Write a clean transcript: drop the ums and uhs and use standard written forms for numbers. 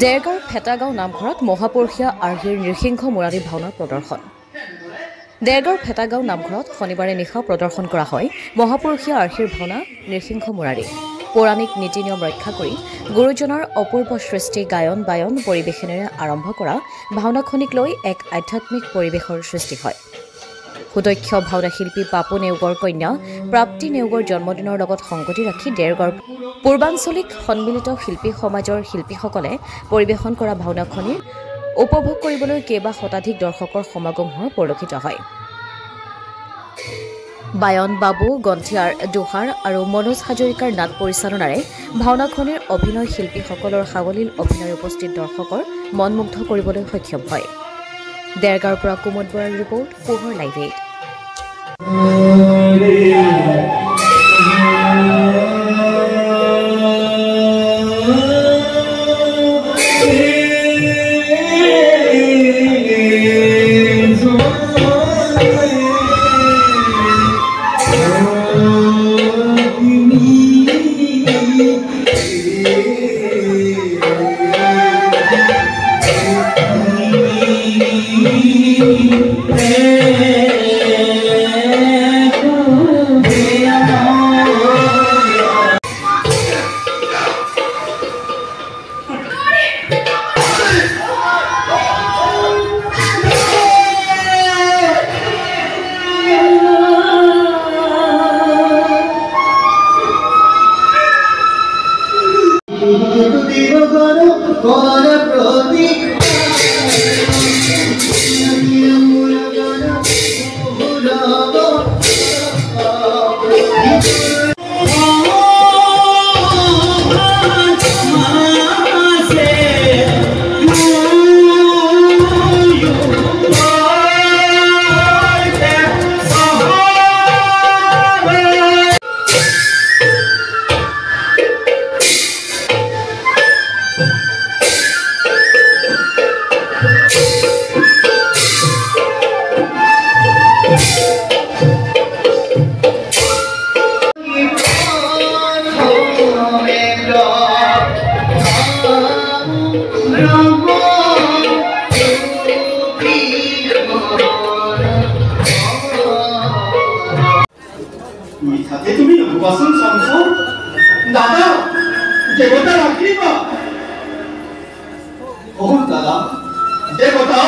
দেৰগাঁৱৰ ফেটাগাঁও নামঘৰত মহাপুৰুষীয়া আৰ্হিৰ নৃসিংহ মুৰাৰী ভাওনাৰ প্ৰদৰ্শন। দেৰগাঁৱৰ ফেটাগাঁও নামঘৰত শনিবাৰে নিশা প্ৰদৰ্শন কৰা হয় মহাপুৰুষীয়া আৰ্হিৰ ভাওনা নৃসিংহ মুৰাৰী। পৌৰাণিক নীতি নিয়ম ৰক্ষা কৰি গুৰুজনাৰ অপূৰ্ব সৃষ্টি গায়ন বায়ন পৰিৱেশনেৰে আৰম্ভ কৰা ভাওনাখনিক লৈ এক আধ্যাত্মিক পৰিৱেশৰ সৃষ্টি হয়। সুদক্ষ ভাওনা শিল্পী পাপু নেওগৰ কন্যা প্ৰাপ্তি নেওগৰ জন্মদিনৰ লগত সংগতি ৰাখি দেৰগাঁৱৰ পূৰ্বাঞ্চলিক সন্মিলিত শিল্পী সমাজৰ শিল্পীসকলে পৰিৱেশন কৰা ভাওনাখনিৰ উপভোগ কৰিবলৈ কেইবা শতাধিক দৰ্শকৰ সমাগম হোৱা পৰিলক্ষিত হয়। বায়ন বাবু গন্ঠিয়াৰ দোহাৰ আৰু মনোজ হাজৰিকাৰ নাট পৰিচালনাৰে ভাওনাখনিৰ অভিনয় শিল্পীসকলৰ সাৱলীল অভিনয় উপস্থিত দৰ্শকৰ মনমুগ্ধ কৰিবলৈ সক্ষম হয়। দেৰগাঁৱৰ পৰা কুমুদ বৰাৰ ৰিপৰ্ট, পোহৰ লাইভ 8। তুমি নকবাচোন চঞ্চল দাদা দেৱতা ৰাখিব দাদা দেৱতা